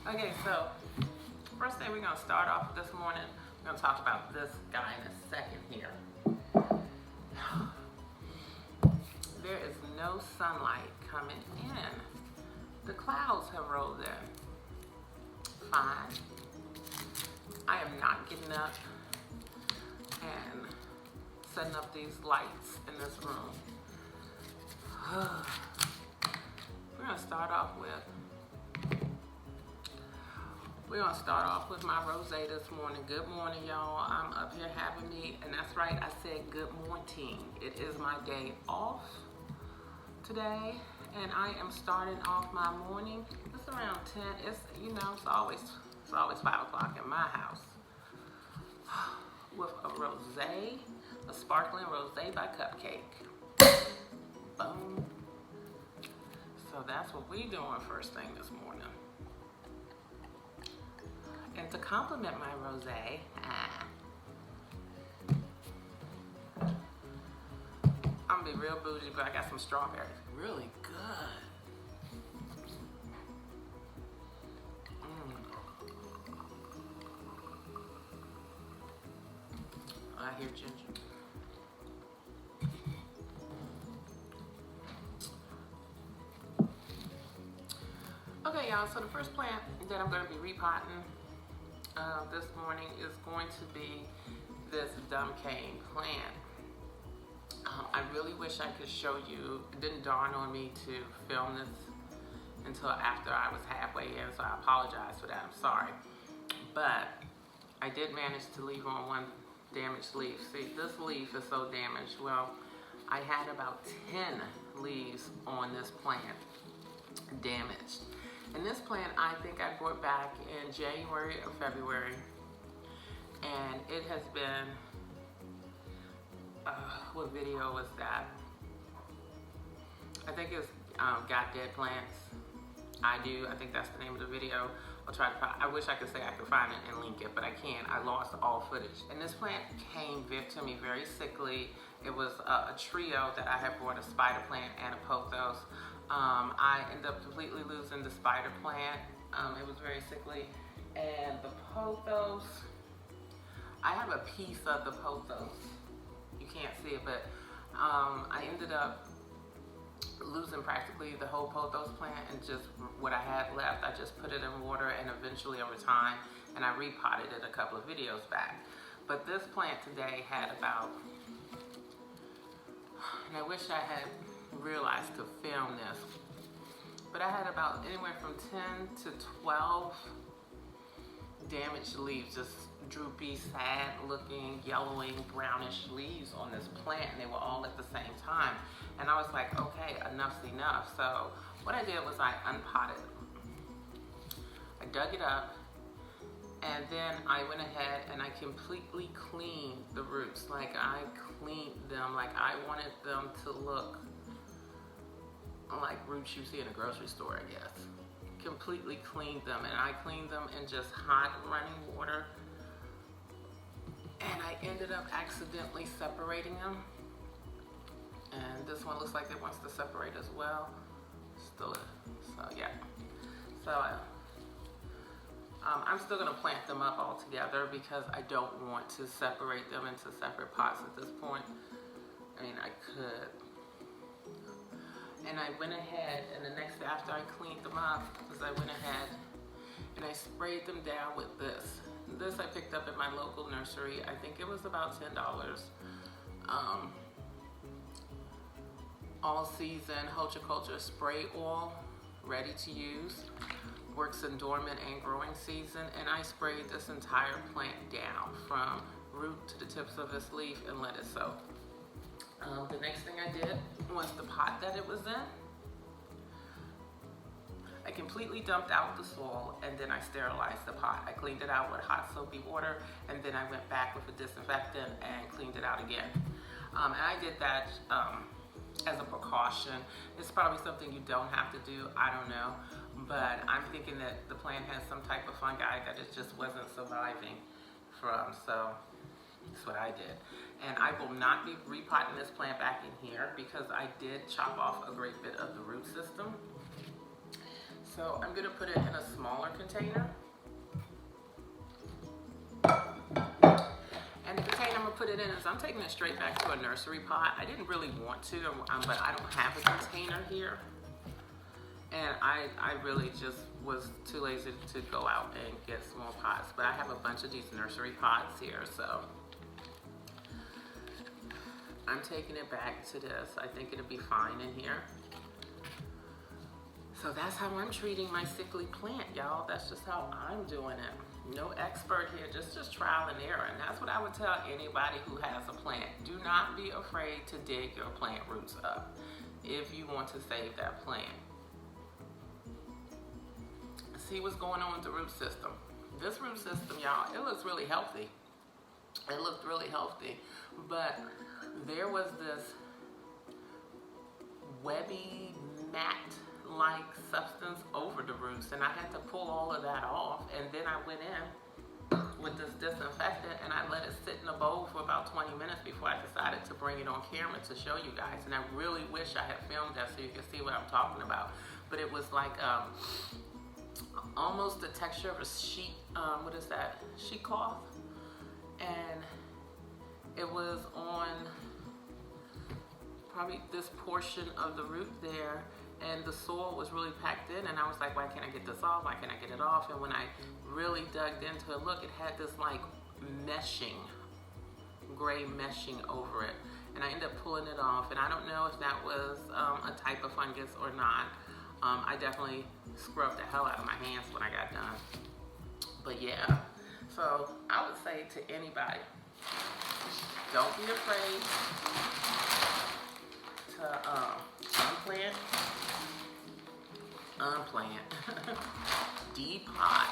Okay, so first thing we're gonna start off this morning, we're gonna talk about this guy in a second here. There is no sunlight coming in. The clouds have rolled in. Fine. I am not getting up and setting up these lights in this room. We're gonna start off with my rosé this morning. Good morning, y'all. I'm up here having me, and that's right, I said good morning. It is my day off today, and I am starting off my morning. It's around 10. It's always 5 o'clock in my house with a rosé, a sparkling rosé by Cupcake. Boom. So that's what we doing first thing this morning. And to complement my rosé, I'm gonna be real bougie, but I got some strawberries. Really good. I hear ginger. Okay, y'all, so the first plant that I'm going to be repotting this morning is going to be this dumb cane plant. I really wish I could show you. It didn't dawn on me to film this until after I was halfway in, so I apologize for that. I'm sorry. But I did manage to leave on one damaged leaf. See, this leaf is so damaged. Well, I had about 10 leaves on this plant damaged. And this plant, I think I brought back in January or February, and it has been, what video was that? I think it's Got Dead Plants. I think that's the name of the video. I'll try to find, I wish I could say I could find it and link it, but I can't. I lost all footage. And this plant came to me very sickly. It was a trio that I had brought, a spider plant and a pothos. I ended up completely losing the spider plant. It was very sickly. And the pothos, I have a piece of the pothos. You can't see it, but I ended up losing practically the whole pothos plant, and just what I had left, I just put it in water, and eventually over time, and I repotted it a couple of videos back. But this plant today had about, and I wish I had realized to film this, but I had about anywhere from 10 to 12 damaged leaves, just droopy, sad looking, yellowing, brownish leaves on this plant, and they were all at the same time. And I was like, okay, enough's enough. So what I did was I unpotted. I dug it up, and then I went ahead and I completely cleaned the roots. Like, I cleaned them like I wanted them to look like roots you see in a grocery store, I guess. Completely cleaned them, and I cleaned them in just hot running water. And I ended up accidentally separating them. And this one looks like it wants to separate as well. So yeah. So I'm still gonna plant them up all together because I don't want to separate them into separate pots at this point. I mean, I could. And I went ahead, and the next day after I cleaned them up, I went ahead and I sprayed them down with this. This I picked up at my local nursery. I think it was about $10. All season horticulture spray oil, ready to use. Works in dormant and growing season. And I sprayed this entire plant down from root to the tips of this leaf and let it soak. The next thing I did was the pot that it was in. I completely dumped out the soil, and then I sterilized the pot. I cleaned it out with hot soapy water, and then I went back with a disinfectant and cleaned it out again. And I did that as a precaution. It's probably something you don't have to do, I don't know. But I'm thinking that the plant has some type of fungi that it just wasn't surviving from, so that's what I did. And I will not be repotting this plant back in here because I did chop off a great bit of the root system. So I'm gonna put it in a smaller container. And the container I'm gonna put it in is, I'm taking it straight back to a nursery pot. I didn't really want to, but I don't have a container here. And I really just was too lazy to go out and get small pots. But I have a bunch of these nursery pots here, so I'm taking it back to this. I think it'll be fine in here. So that's how I'm treating my sickly plant, y'all. That's just how I'm doing it. No expert here, just trial and error. And that's what I would tell anybody who has a plant. Do not be afraid to dig your plant roots up if you want to save that plant. See what's going on with the root system. This root system, y'all, it looks really healthy. It looked really healthy, but there was this webby mat-like substance over the roots, and I had to pull all of that off. And then I went in with this disinfectant and I let it sit in a bowl for about 20 minutes before I decided to bring it on camera to show you guys. And I really wish I had filmed that so you can see what I'm talking about. But it was like almost the texture of a sheet, what is that, sheet cloth, and it was on probably this portion of the root there, and the soil was really packed in, and I was like, why can't I get this off, why can't I get it off? And when I really dug into it, look, it had this like meshing, gray meshing over it, and I ended up pulling it off, and I don't know if that was a type of fungus or not. I definitely scrubbed the hell out of my hands when I got done. But yeah, so I would say to anybody, don't be afraid to unplant, depot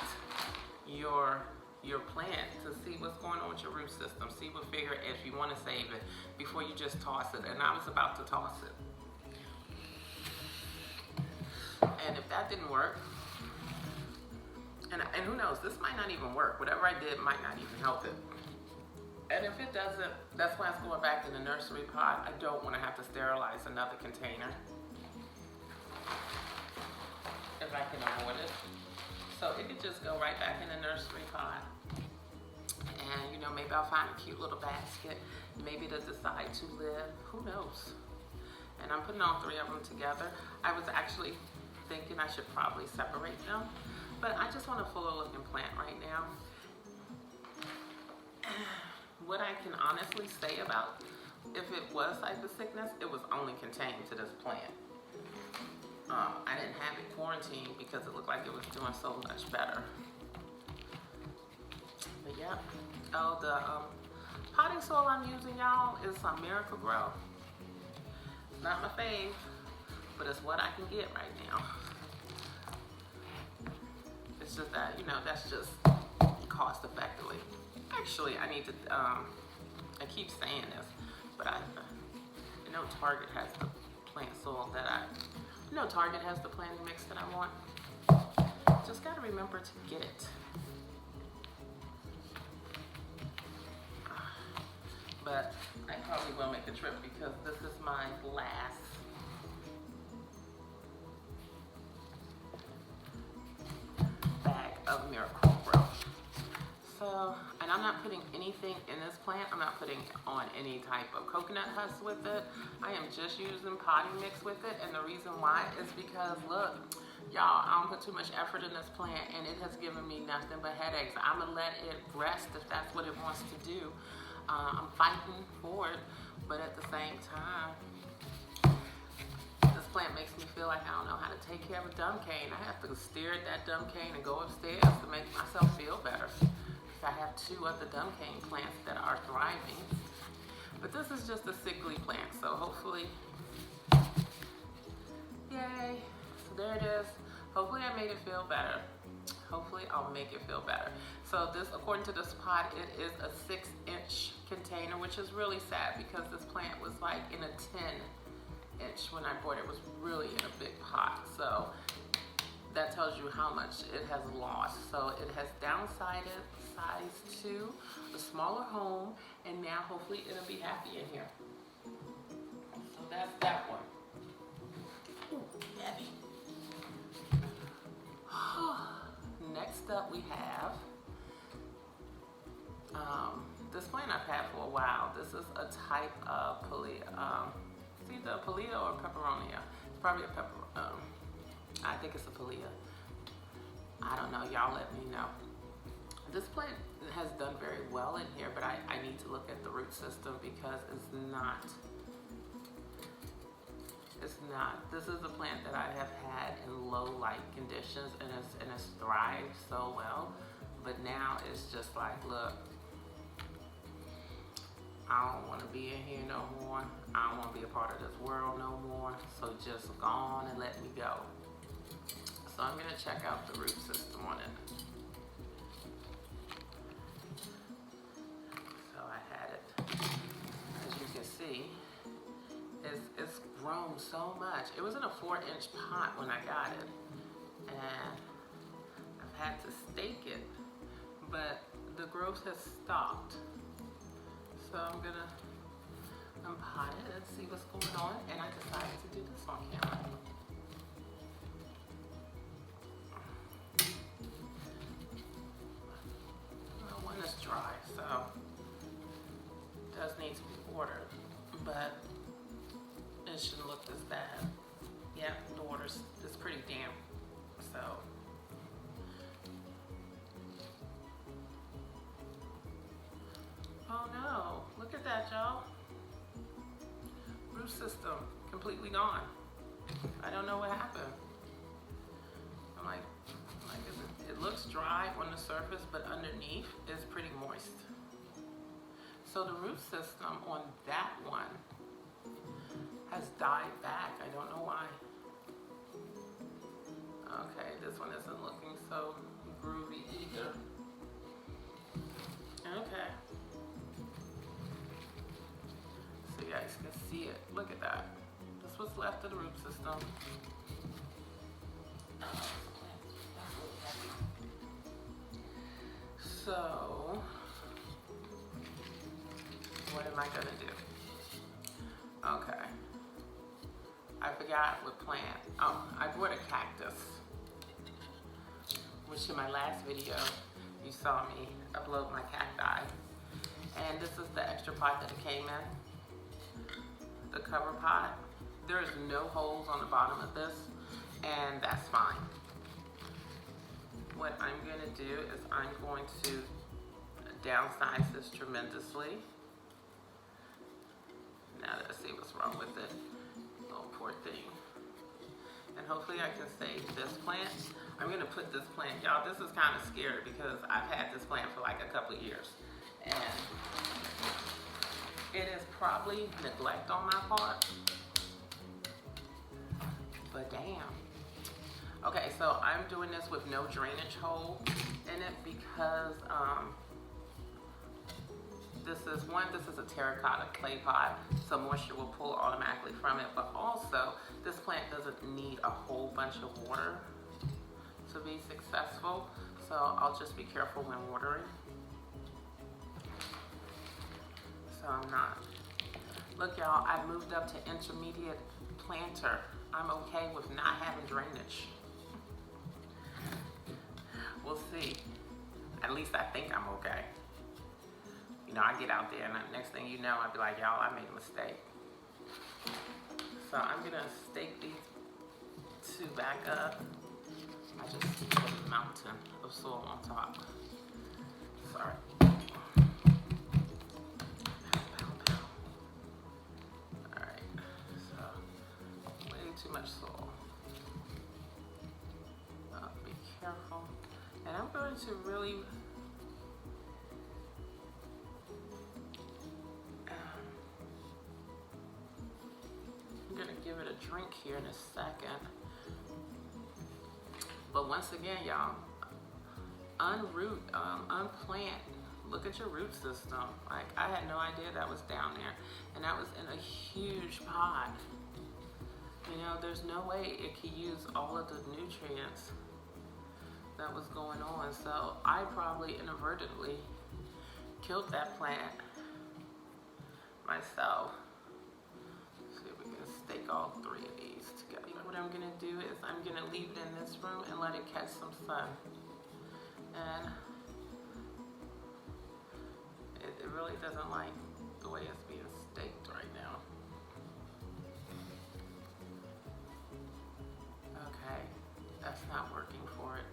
your plant to see what's going on with your root system. See what figure if you want to save it before you just toss it. And I was about to toss it. And if that didn't work, and who knows, this might not even work. Whatever I did might not even help it. And if it doesn't, that's why it's going back in the nursery pot. I don't want to have to sterilize another container if I can avoid it. So it could just go right back in the nursery pot. And you know, maybe I'll find a cute little basket. Maybe they'll decide to live. Who knows? And I'm putting all three of them together. I was actually thinking I should probably separate them, but I just want a fuller looking plant right now. What I can honestly say about if it was cyber sickness, it was only contained to this plant. I didn't have it quarantined because it looked like it was doing so much better. But yeah, oh, the potting soil I'm using, y'all, is some Miracle Grow. It's not my fave, but it's what I can get right now. It's just that, you know, that's just cost effectively. Actually, I need to, I keep saying this, but I know Target has the plant soil that Target has the planting mix that I want. Just gotta remember to get it. But I probably will make a trip because this is my last bag of Miracle Grow. So, and I'm not putting anything in this plant. I'm not putting on any type of coconut husk with it. I am just using potting mix with it. And the reason why is because, look, y'all, I don't put too much effort in this plant and it has given me nothing but headaches. I'm gonna let it rest if that's what it wants to do. I'm fighting for it, but at the same time, this plant makes me feel like I don't know how to take care of a dumb cane. I have to stare at that dumb cane and go upstairs to make myself feel better. I have two other dumb cane plants that are thriving, but this is just a sickly plant, so hopefully, yay, so there it is. Hopefully I made it feel better. Hopefully I'll make it feel better. So this, according to this pot, it is a 6-inch container, which is really sad because this plant was like in a 10-inch when I bought it. It was really in a big pot. So that tells you how much it has lost. So it has downsized to a smaller home, and now hopefully it'll be happy in here. So that's that one. Ooh, heavy. Next up we have this plant I've had for a while. This is a type of palea. It's either a palea or a peperonia. It's probably a I think it's a palea. I don't know, y'all let me know. This plant has done very well in here, but I need to look at the root system because it's not. This is a plant that I have had in low light conditions and it's thrived so well. But now it's just like, look, I don't want to be in here no more. I don't want to be a part of this world no more. So just go on and let me go. So I'm going to check out the root system on it. So I had it. As you can see, it's grown so much. It was in a 4-inch pot when I got it. And I've had to stake it. But the growth has stopped. So I'm going to unpot it and see what's going on. And I decided to do this on camera. One is dry, so it does need to be watered, but it shouldn't look this bad. Yeah, the water's pretty damp, so. Oh no, look at that, y'all. Root system completely gone. I don't know what happened. I'm like it looks dry on the surface, but underneath is pretty moist. So the root system on that one has died back. I don't know why. Okay, this one isn't looking so groovy either. Okay. So you guys can see it. Look at that. That's what's left of the root system. So, what am I gonna do? Okay. I forgot what plant. Oh, I bought a cactus, which in my last video, you saw me upload my cacti. And this is the extra pot that it came in, the cover pot. There is no holes on the bottom of this, and that's fine. What I'm going to do is I'm going to downsize this tremendously. Now let's see what's wrong with it. Oh, poor thing. And hopefully I can save this plant. I'm going to put this plant, y'all, this is kind of scary because I've had this plant for like a couple of years. And it is probably neglect on my part. But damn. Okay, so I'm doing this with no drainage hole in it because this is a terracotta clay pot, so moisture will pull automatically from it, but also this plant doesn't need a whole bunch of water to be successful, so I'll just be careful when watering. So I'm not. Look y'all, I've moved up to intermediate planter. I'm okay with not having drainage. We'll see. At least I think I'm okay. You know, I get out there and the next thing you know, I'll be like, y'all, I made a mistake. So I'm gonna stake these two back up. I just put a mountain of soil on top. Sorry. Alright, so way too much soil. Be careful. And I'm going to really I'm going to give it a drink here in a second. But once again, y'all, unroot, unplant. Look at your root system. Like, I had no idea that was down there. And that was in a huge pot. You know, there's no way it could use all of the nutrients that was going on. So I probably inadvertently killed that plant myself. Let's see if we can stake all three of these together. what I'm gonna do is I'm gonna leave it in this room and let it catch some sun. And it really doesn't like the way it's being staked right now. Okay, that's not working for it.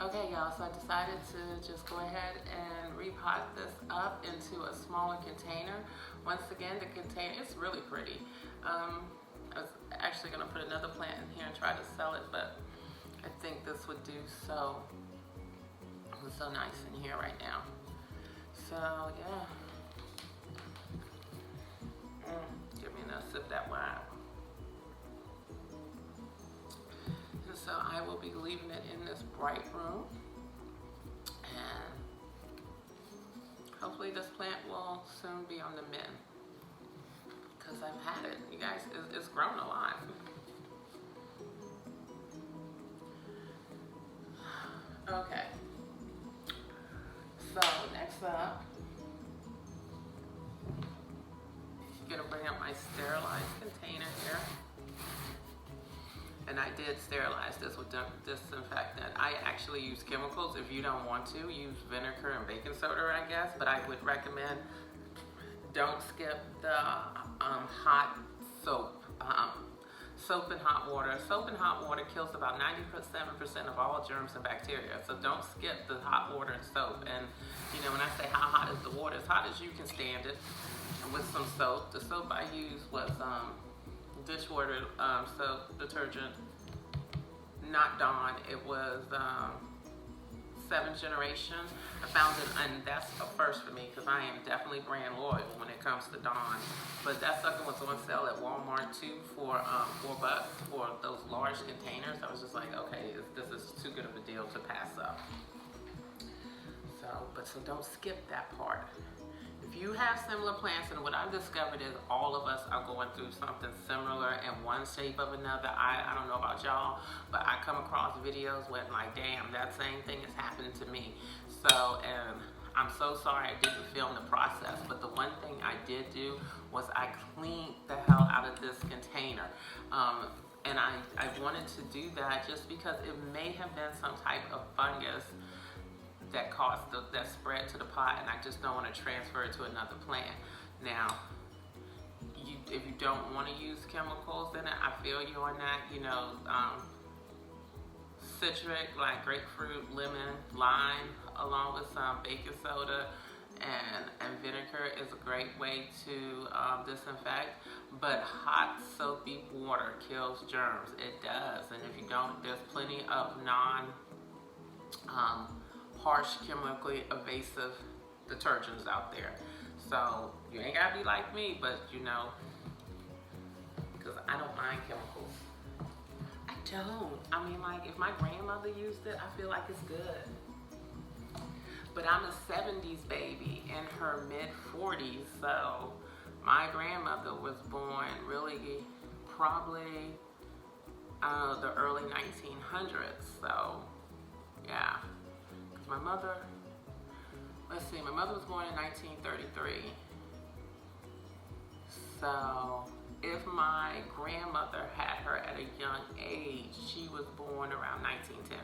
Okay, y'all, so I decided to just go ahead and repot this up into a smaller container. Once again, the container, it's really pretty. I was actually gonna put another plant in here and try to sell it, but I think this would do so nice in here right now. So yeah, give me enough, sip that wine. And so I will be leaving it in this bright room, and hopefully this plant will soon be on the mend, because I've had it, you guys, it's grown a lot. Okay, so next up, I'm gonna bring up my sterilized container here. And I did sterilize this with disinfectant. I actually use chemicals. If you don't want to, use vinegar and baking soda, I guess. But I would recommend don't skip the hot soap. Soap and hot water. Soap and hot water kills about 97% of all germs and bacteria. So don't skip the hot water and soap. And you know, when I say how hot is the water, as hot as you can stand it with some soap. The soap I used was dishwater soap detergent, not Dawn. It was 7th generation. I found it, and that's a first for me because I am definitely brand loyal when it comes to Dawn. But that sucker was on sale at Walmart too for $4 for those large containers. I was just like, okay, this is too good of a deal to pass up. So don't skip that part. If you have similar plants, and what I've discovered is all of us are going through something similar in one shape of another. I don't know about y'all, but I come across videos where I'm like, damn, that same thing is happening to me. So, and I'm so sorry I didn't film the process, but the one thing I did do was I cleaned the hell out of this container. And I wanted to do that just because it may have been some type of fungus that caused that spread to the pot, and I just don't want to transfer it to another plant. Now, if you don't want to use chemicals in it, I feel you on that. You know, citric like grapefruit, lemon, lime, along with some baking soda and vinegar is a great way to disinfect. But hot soapy water kills germs. It does, and if you don't, there's plenty of harsh, chemically evasive detergents out there. So you ain't gotta be like me, but you know, because I don't mind chemicals. I don't. I mean, like, if my grandmother used it, I feel like it's good. But I'm a 70s baby in her mid-40s, so my grandmother was born really probably the early 1900s. So yeah. My mother, let's see, my mother was born in 1933. So if my grandmother had her at a young age, she was born around 1910.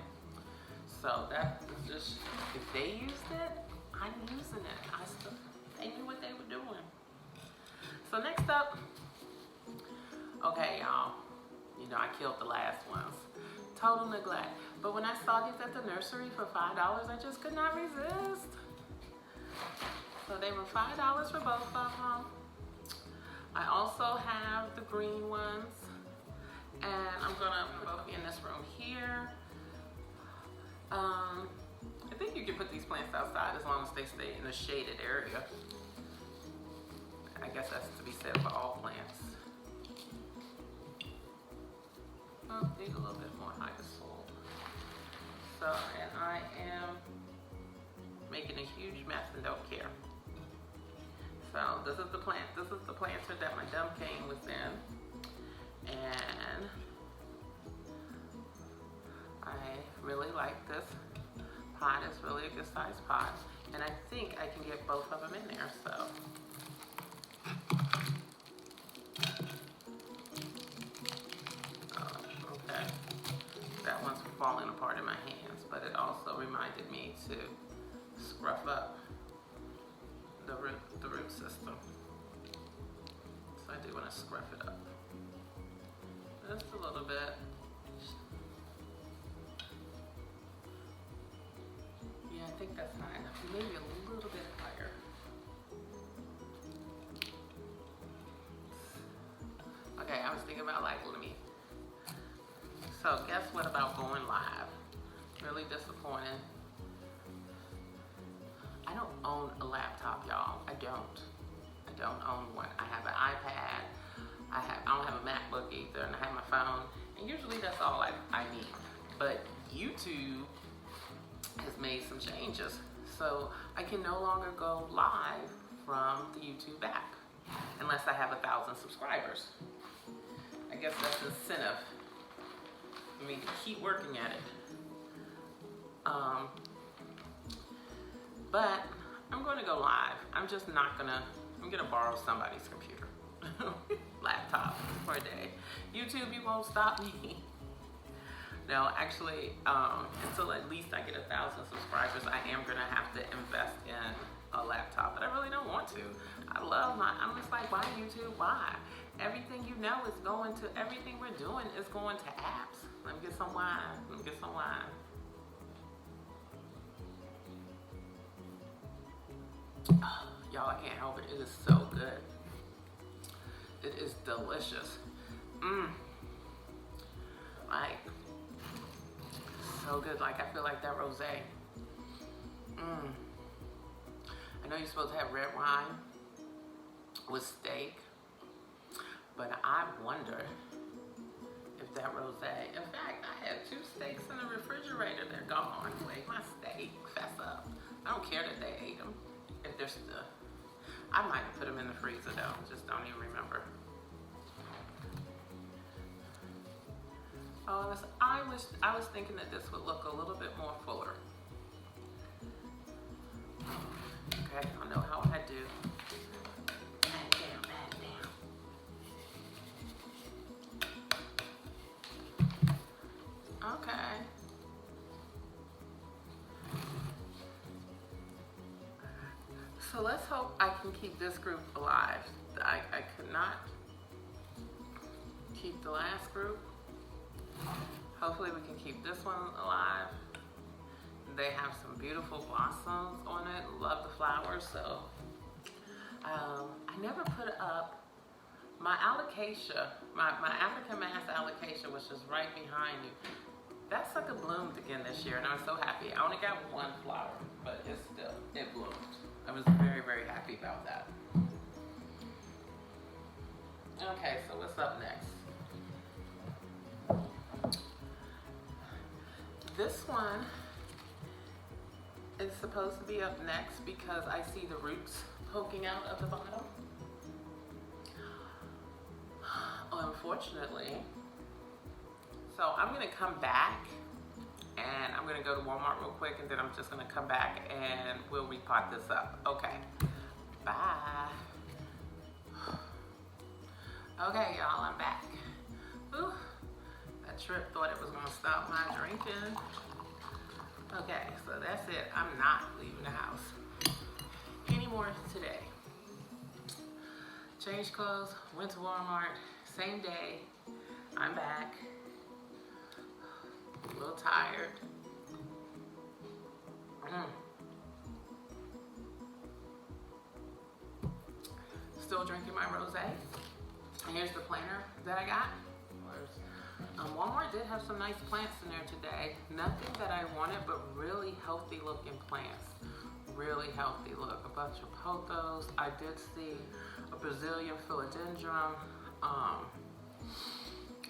So that was just, if they used it, I'm using it. They knew what they were doing. So next up, okay, y'all, you know I killed the last ones. Total neglect. But when I saw these at the nursery for $5, I just could not resist. So they were $5 for both of them. I also have the green ones, and I'm gonna put both in this room here. I think you can put these plants outside as long as they stay in a shaded area. I guess that's to be said for all plants. Oh, need a little bit more higher soil. So, and I am making a huge mess and don't care. So this is the plant. This is the planter that my dump cane was in, and I really like this pot. It's really a good size pot, and I think I can get both of them in there. So. falling apart in my hands, but it also reminded me to scruff up the root system. So I do want to scruff it up just a little bit. Yeah, I think that's high enough. Maybe a little bit higher. Okay, I was thinking about like, let me. So guess what about going live? Really disappointed. I don't own a laptop, y'all. I don't own one. I have an iPad. I don't have a MacBook either, and I have my phone. And usually that's all I need. But YouTube has made some changes. So I can no longer go live from the YouTube app unless I have 1,000 subscribers. I guess that's incentive. I mean, keep working at it. But I'm going to go live. I'm just not gonna. I'm gonna borrow somebody's computer, laptop for a day. YouTube, you won't stop me. No, actually, until at least I get 1,000 subscribers, I am gonna have to invest in a laptop. But I really don't want to. I'm just like, why YouTube? Why? Everything you know is going to, everything we're doing is going to apps. Let me get some wine. Let me get some wine. Oh, y'all, I can't help it. It is so good. It is delicious. Like, so good. Like, I feel like that rosé. I know you're supposed to have red wine with steak, but I wonder if that rosé. In fact, I had 2 steaks in the refrigerator. They're gone. Wait, my steak. Fess up. I don't care that they ate them. If they're still, I might have put them in the freezer though. Just don't even remember. Oh, I was thinking that this would look a little bit more fuller. Okay, I know how I do. Back down, back down. Okay. So let's hope I can keep this group alive. I could not keep the last group. Hopefully we can keep this one alive. They have some beautiful blossoms on it. Love the flowers. So I never put up my alocasia, my African mass alocasia, which is right behind you. That sucker bloomed again this year, and I was so happy. I only got 1 flower, but it bloomed. I was very, very happy about that. Okay, so what's up next? This one is supposed to be up next because I see the roots poking out of the bottom. Unfortunately. So I'm gonna come back and I'm gonna go to Walmart real quick, and then I'm just gonna come back and we'll repot this up. Okay, bye. Okay, y'all, I'm back. Ooh, that trip thought it was gonna stop my drinking. Okay, so that's it. I'm not leaving the house anymore today. Changed clothes, went to Walmart, same day. I'm back. A little tired. Still drinking my rosé. And here's the planter that I got. Walmart did have some nice plants in there today. Nothing that I wanted, but really healthy looking plants. Really healthy look. A bunch of pothos. I did see a Brazilian philodendron.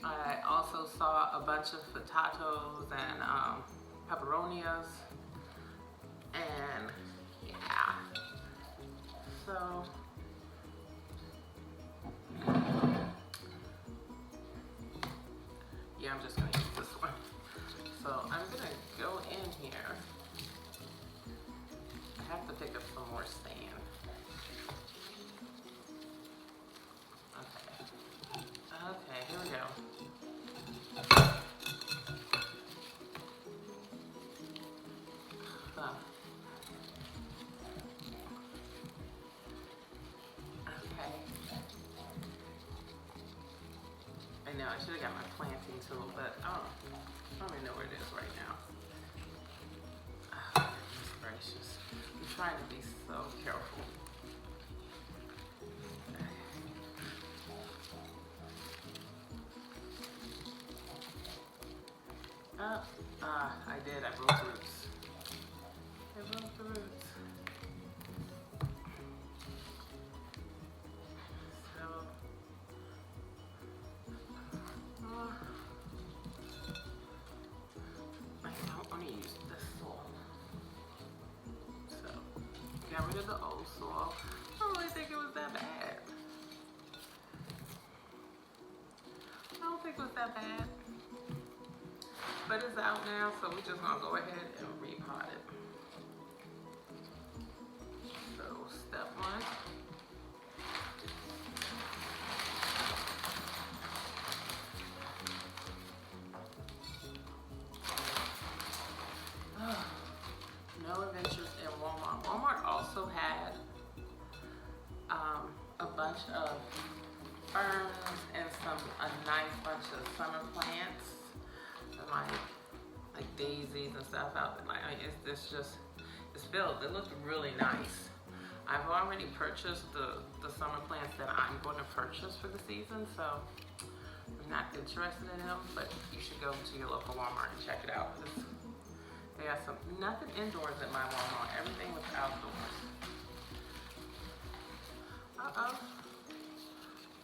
I also saw a bunch of potatoes and peperonias, and yeah, so yeah, I'm just gonna use this one. So I'm gonna go in here. I have to pick up some more sand. Okay, here we go. know, I should have got my planting tool, but I don't even know where it is right now. Oh, goodness gracious. I'm trying to be so careful. I did. I broke the roots. I broke the roots. So, I don't want to use this soil. So, got rid of the old soil. I don't really think it was that bad. I don't think it was that bad. But it's out now, so we're just gonna go ahead and repot it. So step one. No adventures in Walmart. Walmart also had a bunch of ferns and a nice bunch of summer plants. Like daisies and stuff out there. Like, I mean, it's filled. It looked really nice. I've already purchased the summer plants that I'm going to purchase for the season, so I'm not interested in them, but you should go to your local Walmart and check it out. They got nothing indoors at my Walmart. Everything was outdoors. Uh-oh.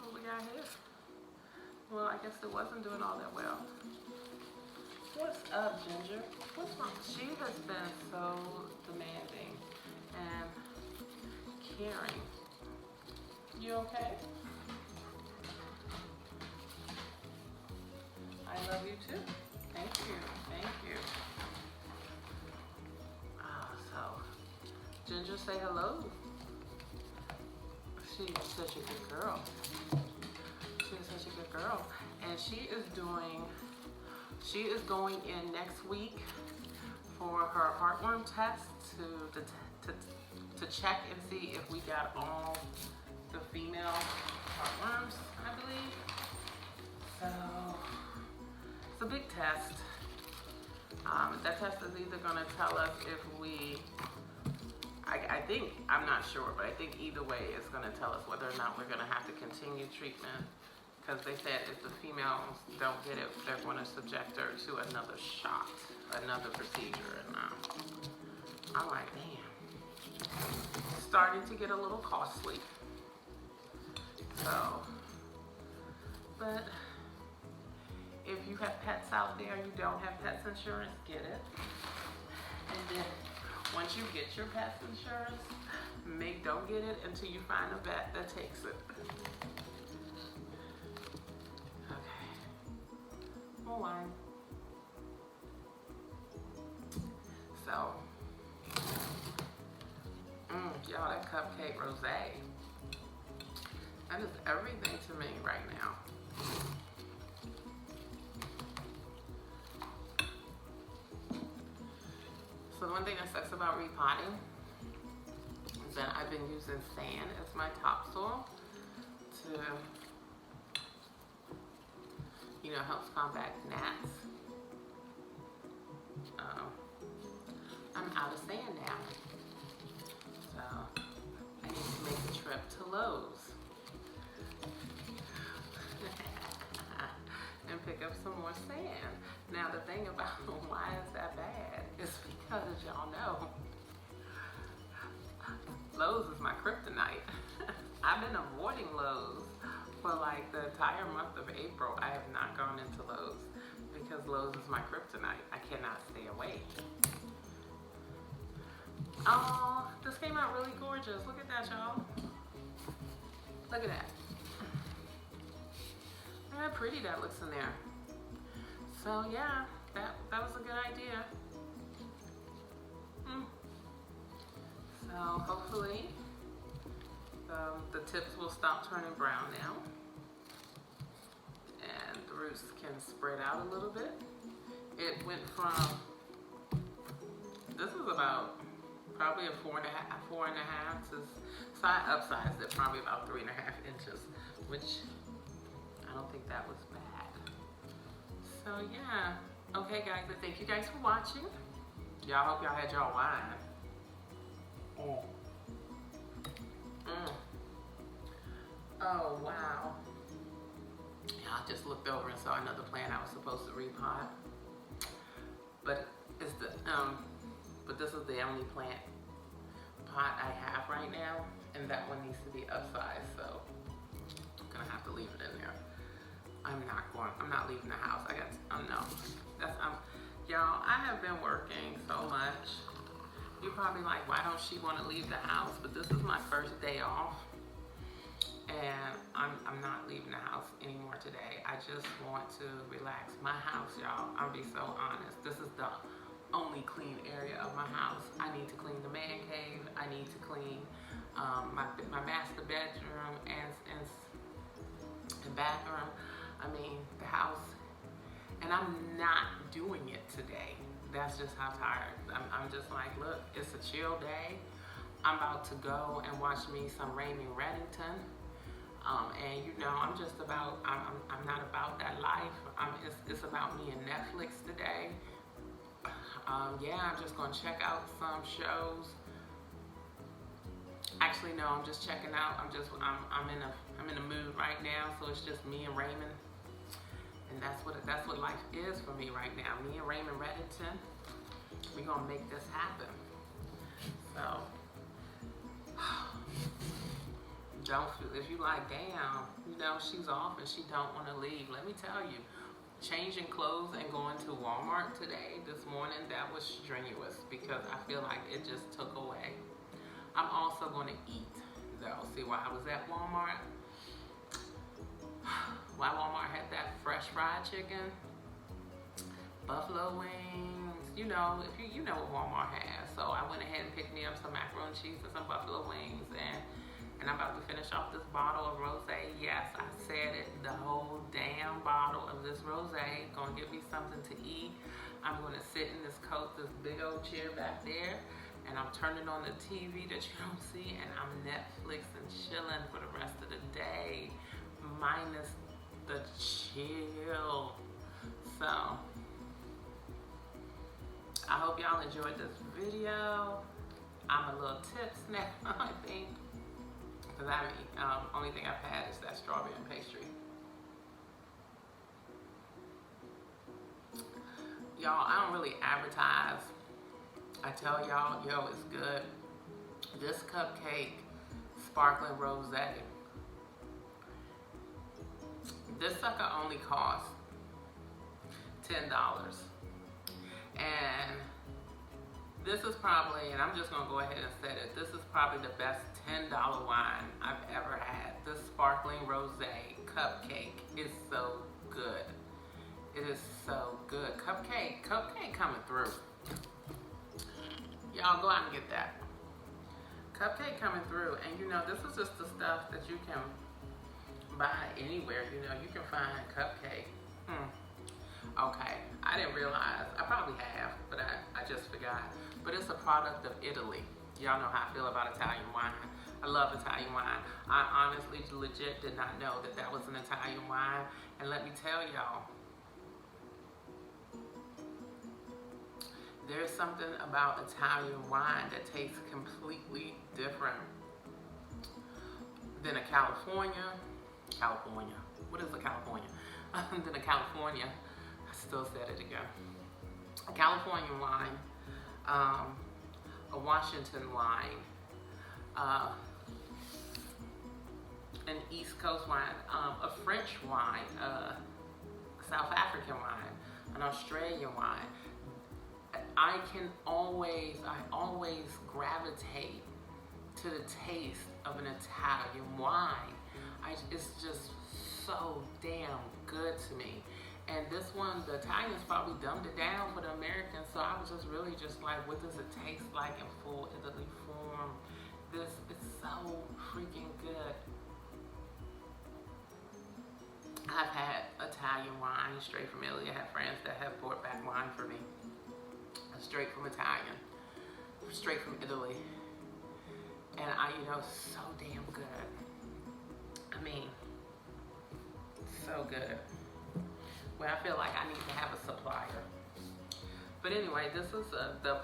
What we got here? Well, I guess it wasn't doing all that well. What's up, Ginger? What's wrong? She has been so demanding and caring. You okay? I love you too. Thank you. Thank you. So, Ginger, say hello. She is such a good girl. She is such a good girl. And she is going in next week for her heartworm test to check and see if we got all the female heartworms, I believe. So it's a big test. That test is either going to tell us if I think, I'm not sure, but I think either way it's going to tell us whether or not we're going to have to continue treatment. Because they said if the females don't get it, they're going to subject her to another shot, another procedure. And I'm like, damn. Starting to get a little costly. So, but if you have pets out there and you don't have pets insurance, get it. And then once you get your pets insurance, don't get it until you find a vet that takes it. Wine. So, y'all, that cupcake rosé, that is everything to me right now. So the one thing that sucks about repotting is that I've been using sand as my topsoil to helps combat gnats. I'm out of sand now. So I need to make a trip to Lowe's and pick up some more sand. Now the thing about why is that bad is because, as y'all know, Lowe's is my kryptonite. I've been avoiding Lowe's for like the entire month of April. I have not gone into Lowe's because Lowe's is my kryptonite. I cannot stay away. Oh, this came out really gorgeous. Look at that, y'all. Look at that. Look how pretty that looks in there. So yeah, that was a good idea. So hopefully the tips will stop turning brown now, and the roots can spread out a little bit. It went from, this is about probably a 4.5 to, so I upsized it probably about 3.5 inches, which I don't think that was bad. So yeah. Okay guys, I thank you guys for watching. Y'all hope y'all had y'all wine. Oh. Oh wow. Yeah, I just looked over and saw another plant I was supposed to repot. But it's the but this is the only plant pot I have right now, and that one needs to be upsized, so I'm gonna have to leave it in there. I'm not leaving the house. Y'all, I have been working so much. You're probably like, why don't she want to leave the house? But this is my first day off, and I'm not leaving the house anymore today. I just want to relax. My house, y'all, I'll be so honest. This is the only clean area of my house. I need to clean the man cave. I need to clean my master bedroom and bathroom. I mean, the house. And I'm not doing it today. That's just how tired. I'm just like, look, it's a chill day. I'm about to go and watch me some Raymond Reddington. And you know, I'm not about that life. It's about me and Netflix today. Yeah, I'm just gonna check out some shows. Actually, no, I'm just checking out. I'm in a mood right now, so it's just me and Raymond. And that's what life is for me right now. Me and Raymond Reddington, we're gonna make this happen. So don't feel, if you like, damn, you know, she's off and she don't want to leave. Let me tell you, changing clothes and going to Walmart today, this morning, that was strenuous because I feel like it just took away. I'm also going to eat though. See, while I was at Walmart, while Walmart had that fresh fried chicken, buffalo wings, you know, if you know what Walmart has. So I went ahead and picked me up some macaroni and cheese and some buffalo wings, and I'm about to finish off this bottle of rosé. Yes, I said it, the whole damn bottle of this rosé. Gonna give me something to eat. I'm gonna sit in this coat, this big old chair back there, and I'm turning on the TV that you don't see, and I'm Netflix and chilling for the rest of the day, minus the chill. So I hope y'all enjoyed this video. I'm a little tips now, I think, because only thing I've had is that strawberry and pastry. Y'all, I don't really advertise. I tell y'all, yo, it's good. This cupcake, sparkling rosé. This sucker only costs $10. And this is probably, and I'm just gonna go ahead and say that this is probably the best $10 wine I've ever had. This sparkling rosé cupcake is so good. It is so good. Cupcake coming through. Y'all go out and get that. Cupcake coming through. And you know, this is just the stuff that you can buy anywhere. You know, you can find cupcake. Okay, I didn't realize. I probably have, but I just forgot. But it's a product of Italy. Y'all know how I feel about Italian wine. I love Italian wine. I honestly, legit did not know that that was an Italian wine. And let me tell y'all, there's something about Italian wine that tastes completely different than a California. What is a California? Than a California. I still said it again. A California wine, a Washington wine, an East Coast wine, a French wine, a South African wine, an Australian wine. I always gravitate to the taste of an Italian wine. It's just so damn good to me. And this one, the Italians probably dumbed it down for the Americans, so I was just really just like, what does it taste like in full Italy form? This is so freaking good. I've had Italian wine straight from Italy. I have friends that have brought back wine for me. Straight from Italian, straight from Italy. And you know, so damn good. I mean, so good. where I feel like I need to have a supplier. But anyway, this is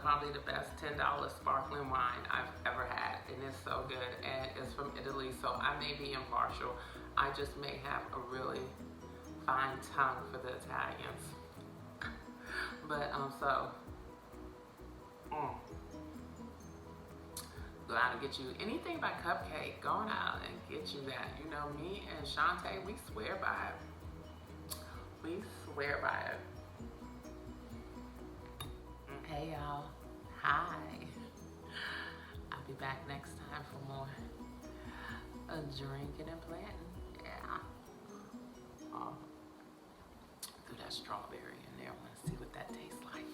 probably the best $10 sparkling wine I've ever had, and it's so good, and it's from Italy, so I may be impartial. I just may have a really fine tongue for the Italians. But go out and get you anything by Cupcake. Go on out and get you that. You know, me and Shantae, we swear by it. We swear by it. Hey y'all, hi. I'll be back next time for more drinking and planting. Yeah. Threw that strawberry in there. I want to see what that tastes like.